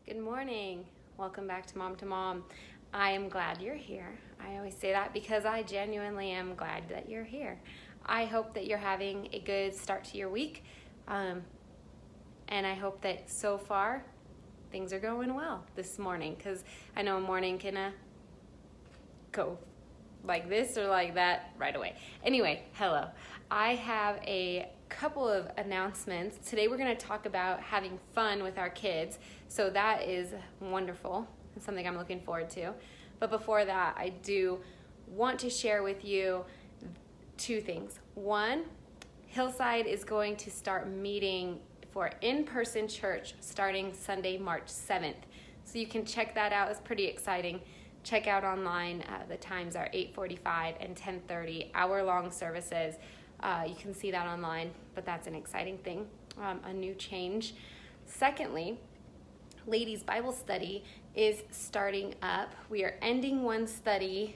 Good morning. Welcome back to Mom to Mom. I am glad you're here. I always say that because I genuinely am glad that you're here. I hope that you're having a good start to your week. And I hope that so far things are going well this morning, because I know a morning can go like this or like that right away. Anyway, hello. I have a couple of announcements. Today we're going to talk about having fun with our kids. So that is wonderful. It's something I'm looking forward to. But before that, I do want to share with you two things. One, Hillside is going to start meeting for in-person church starting Sunday, March 7th. So you can check that out. It's pretty exciting. Check out online. The times are 8:45 and 10:30, hour-long services. You can see that online, but that's an exciting thing, a new change. Secondly, Ladies Bible Study is starting up. We are ending one study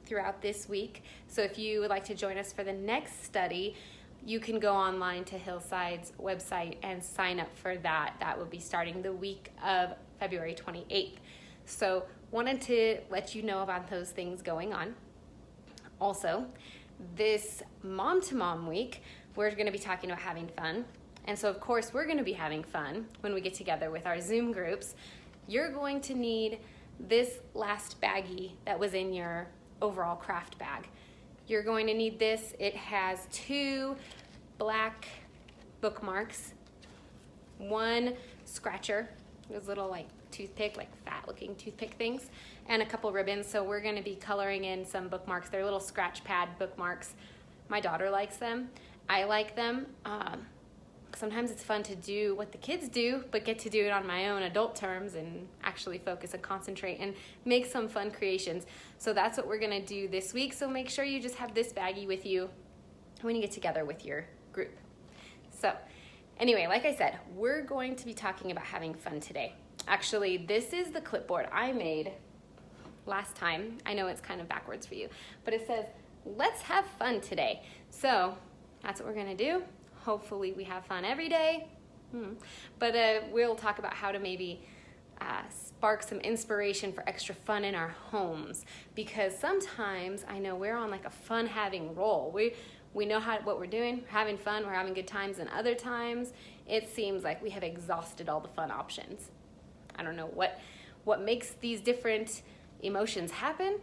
throughout this week. So if you would like to join us for the next study, you can go online to Hillside's website and sign up for that. That will be starting the week of February 28th. So wanted to let you know about those things going on. Also, this Mom to Mom week, we're going to be talking about having fun. And so, of course, we're going to be having fun when we get together with our Zoom groups. You're going to need this last baggie that was in your overall craft bag. You're going to need this. It has 2 black bookmarks, 1 scratcher, those little like toothpick, like fat looking toothpick things, and a couple ribbons. So we're going to be coloring in some bookmarks. They're little scratch pad bookmarks. My daughter likes them. I like them. Sometimes it's fun to do what the kids do, but get to do it on my own adult terms and actually focus and concentrate and make some fun creations. So that's what we're going to do this week. So make sure you just have this baggie with you when you get together with your group. So anyway, like I said, we're going to be talking about having fun today. Actually, this is the clipboard I made last time. I know it's kind of backwards for you, but it says, let's have fun today. So that's what we're going to do. Hopefully we have fun every day. But we'll talk about how to maybe spark some inspiration for extra fun in our homes. Because sometimes I know we're on like a fun having roll. We know what we're doing, we're having fun, we're having good times, and other times it seems like we have exhausted all the fun options. I don't know what makes these different emotions happen,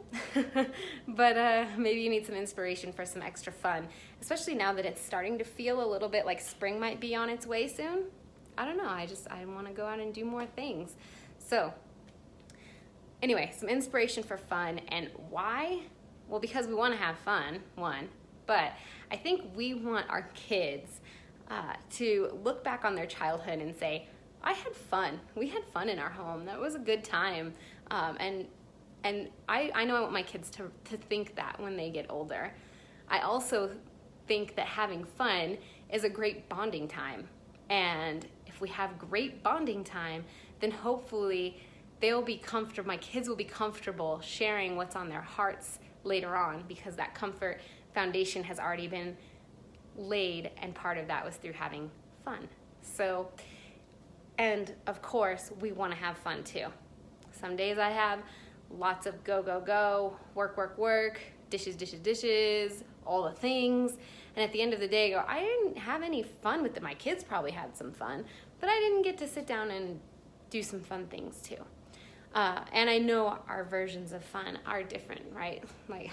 but maybe you need some inspiration for some extra fun, especially now that it's starting to feel a little bit like spring might be on its way soon. I don't know, I want to go out and do more things. So anyway, some inspiration for fun. And why? Well, because we want to have fun, one, but I think we want our kids to look back on their childhood and say, I had fun. We had fun in our home. That was a good time. And I know I want my kids to think that when they get older. I also think that having fun is a great bonding time. And if we have great bonding time, then hopefully they'll be comfortable, my kids will be comfortable sharing what's on their hearts later on, because that comfort foundation has already been laid, and part of that was through having fun. So, and of course, we want to have fun too. Some days I have lots of go, go, go, work, work, work, dishes, dishes, dishes, all the things. And at the end of the day, go, I didn't have any fun with it. My kids probably had some fun, but I didn't get to sit down and do some fun things too. And I know our versions of fun are different, right? Like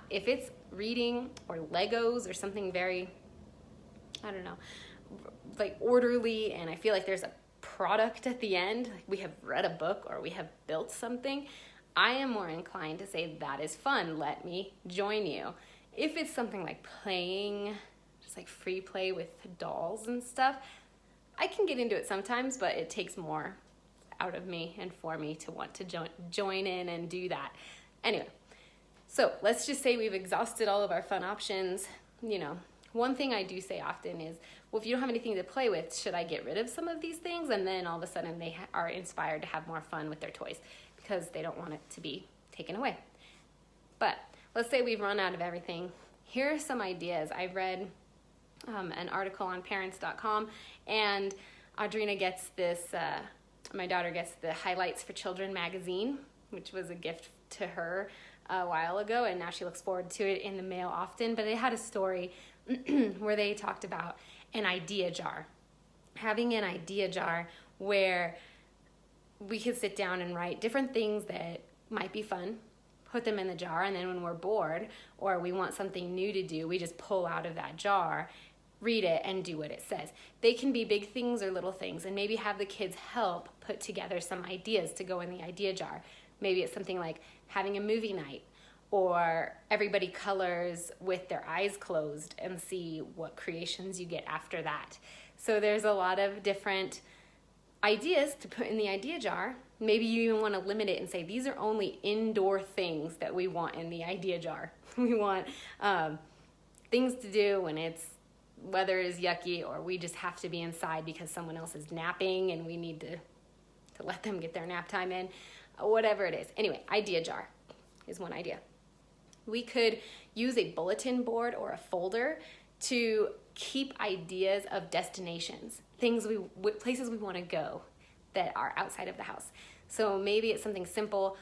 if it's reading or Legos or something very, I don't know, like orderly, and I feel like there's a product at the end, like we have read a book or we have built something, I am more inclined to say that is fun, let me join you. If it's something like playing, just like free play with dolls and stuff, I can get into it sometimes, but it takes more out of me and for me to want to join in and do that. Anyway, so let's just say we've exhausted all of our fun options. You know, one thing I do say often is, well, if you don't have anything to play with, should I get rid of some of these things? And then all of a sudden they are inspired to have more fun with their toys because they don't want it to be taken away. But let's say we've run out of everything. Here are some ideas. I read an article on parents.com, and Audrina gets this My daughter gets the Highlights for Children magazine, which was a gift to her a while ago, and now she looks forward to it in the mail often. But it had a story where they talked about an idea jar. Having an idea jar where we could sit down and write different things that might be fun, put them in the jar, and then when we're bored or we want something new to do, we just pull out of that jar, read it, and do what it says. They can be big things or little things, and maybe have the kids help put together some ideas to go in the idea jar. Maybe it's something like having a movie night, or everybody colors with their eyes closed and see what creations you get after that. So there's a lot of different ideas to put in the idea jar. Maybe you even want to limit it and say, these are only indoor things that we want in the idea jar. We want things to do when weather is yucky, or we just have to be inside because someone else is napping and we need to let them get their nap time in, whatever it is. Anyway, idea jar is one idea. We could use a bulletin board or a folder to keep ideas of destinations, places we want to go that are outside of the house. So maybe it's something simple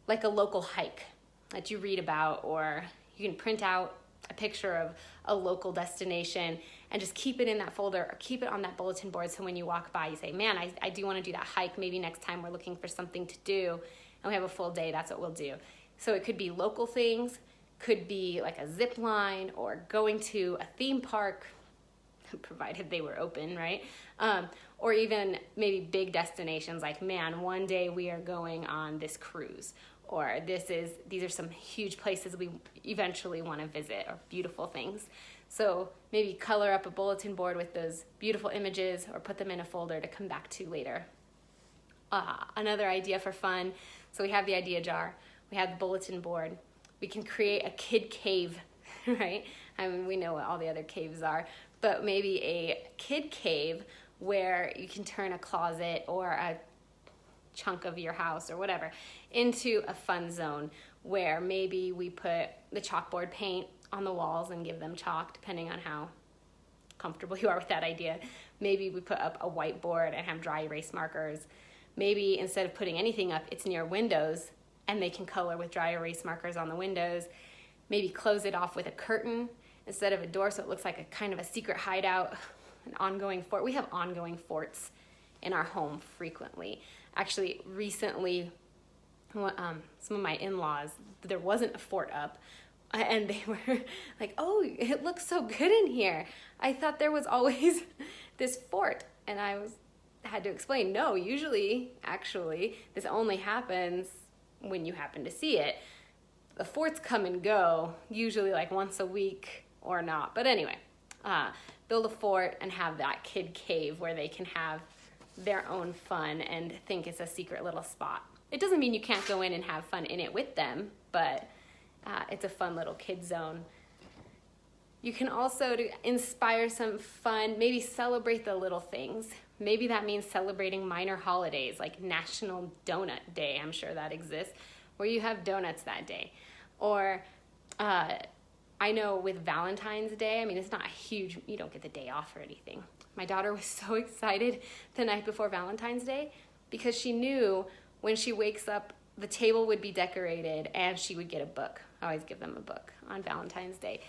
like a local hike that you read about, or you can print out a picture of a local destination and just keep it in that folder or keep it on that bulletin board, so when you walk by you say, man, I do want to do that hike. Maybe next time we're looking for something to do and we have a full day, that's what we'll do. So it could be local things, could be like a zip line or going to a theme park, provided they were open, right? Or even maybe big destinations like, man, one day we are going on this cruise, or these are some huge places we eventually want to visit, or beautiful things. So maybe color up a bulletin board with those beautiful images, or put them in a folder to come back to later. Another idea for fun. So we have the idea jar, we have the bulletin board. We can create a kid cave, right? I mean, we know what all the other caves are, but maybe a kid cave where you can turn a closet or a chunk of your house or whatever into a fun zone, where maybe we put the chalkboard paint on the walls and give them chalk, depending on how comfortable you are with that idea. Maybe we put up a whiteboard and have dry erase markers. Maybe instead of putting anything up, it's near windows and they can color with dry erase markers on the windows. Maybe close it off with a curtain instead of a door, so it looks like a kind of a secret hideout, an ongoing fort. We have ongoing forts in our home frequently. Actually, recently, some of my in-laws, there wasn't a fort up, and they were like, oh, it looks so good in here. I thought there was always this fort. And I had to explain, no, usually, actually, this only happens when you happen to see it. The forts come and go, usually like once a week or not. But anyway, build a fort and have that kid cave where they can have their own fun and think it's a secret little spot. It doesn't mean you can't go in and have fun in it with them, but it's a fun little kid zone. You can also, to inspire some fun, maybe celebrate the little things. Maybe that means celebrating minor holidays like National Donut Day. I'm sure that exists, where you have donuts that day. Or I know with Valentine's Day, I mean, it's not a huge, you don't get the day off or anything. My daughter was so excited the night before Valentine's Day because she knew when she wakes up, the table would be decorated and she would get a book. I always give them a book on Valentine's Day.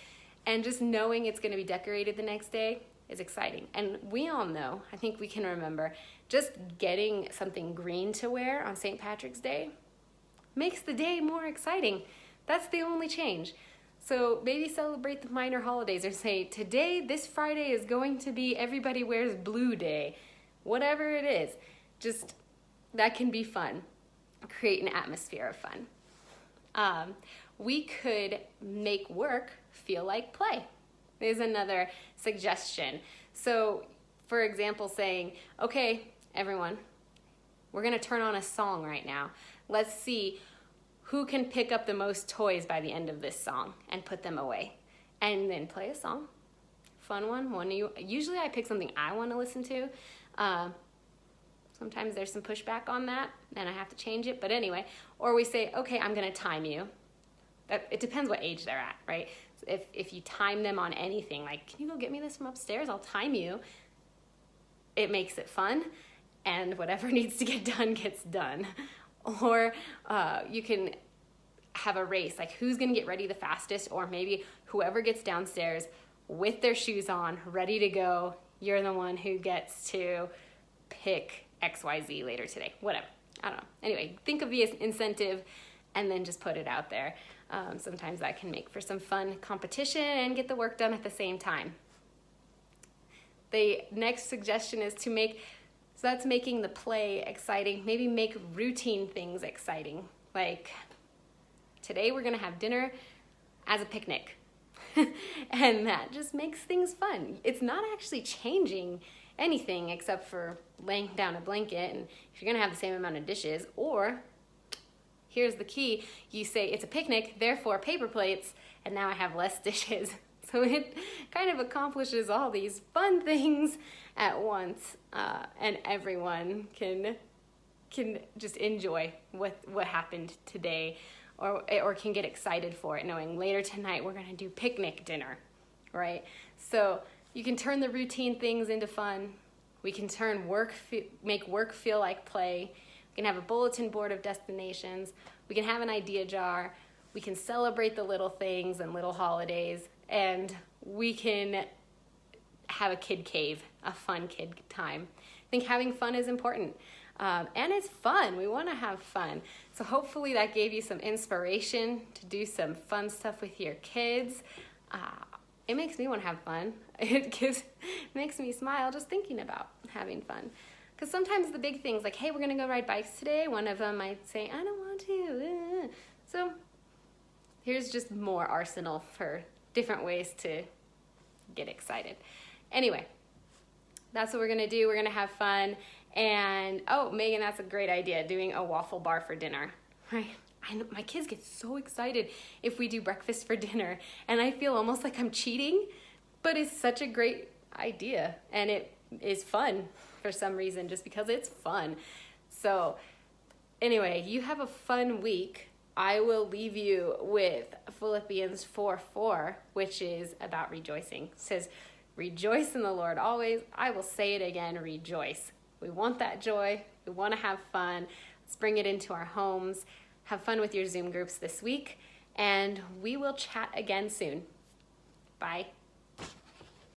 And just knowing it's going to be decorated the next day is exciting. And we all know, I think we can remember, just getting something green to wear on St. Patrick's Day makes the day more exciting. That's the only change. So maybe celebrate the minor holidays, or say, today, this Friday is going to be everybody wears blue day. Whatever it is, just that can be fun. Create an atmosphere of fun. We could make work feel like play. There's another suggestion. So, for example, saying, okay, everyone, we're going to turn on a song right now. Let's see who can pick up the most toys by the end of this song and put them away. And then play a song. Fun one. Usually I pick something I want to listen to. Sometimes there's some pushback on that, and I have to change it. But anyway, or we say, okay, I'm going to time you. It depends what age they're at, right? If you time them on anything, like, can you go get me this from upstairs? I'll time you. It makes it fun. and whatever needs to get done gets done. Or you can have a race, like who's gonna get ready the fastest, or maybe whoever gets downstairs with their shoes on, ready to go, you're the one who gets to pick XYZ later today, whatever. I don't know. Anyway, think of the incentive and then just put it out there. Sometimes that can make for some fun competition and get the work done at the same time. The next suggestion is to make, so that's making the play exciting. Maybe make routine things exciting. Like today we're gonna have dinner as a picnic. And that just makes things fun. It's not actually changing anything except for laying down a blanket, and if you're gonna have the same amount of dishes, or here's the key, you say it's a picnic, therefore paper plates, and now I have less dishes. So it kind of accomplishes all these fun things at once, and everyone can just enjoy what happened today, or can get excited for it, knowing later tonight we're gonna do picnic dinner, right? So you can turn the routine things into fun. We can make work feel like play. We can have a bulletin board of destinations. We can have an idea jar. We can celebrate the little things and little holidays, and we can have a kid cave, a fun kid time. I think having fun is important. And it's fun. We want to have fun. So hopefully that gave you some inspiration to do some fun stuff with your kids. It makes me want to have fun. It makes me smile just thinking about having fun. Because sometimes the big things like, hey, we're going to go ride bikes today, one of them might say, I don't want to. So here's just more arsenal for different ways to get excited. Anyway, that's what we're going to do. We're going to have fun. And, oh, Megan, that's a great idea, doing a waffle bar for dinner, right? My kids get so excited if we do breakfast for dinner, and I feel almost like I'm cheating, but it's such a great idea, and it is fun for some reason, just because it's fun. So anyway, you have a fun week. I will leave you with Philippians 4:4, which is about rejoicing. It says, rejoice in the Lord always. I will say it again, rejoice. We want that joy. We want to have fun. Let's bring it into our homes. Have fun with your Zoom groups this week, and we will chat again soon. Bye.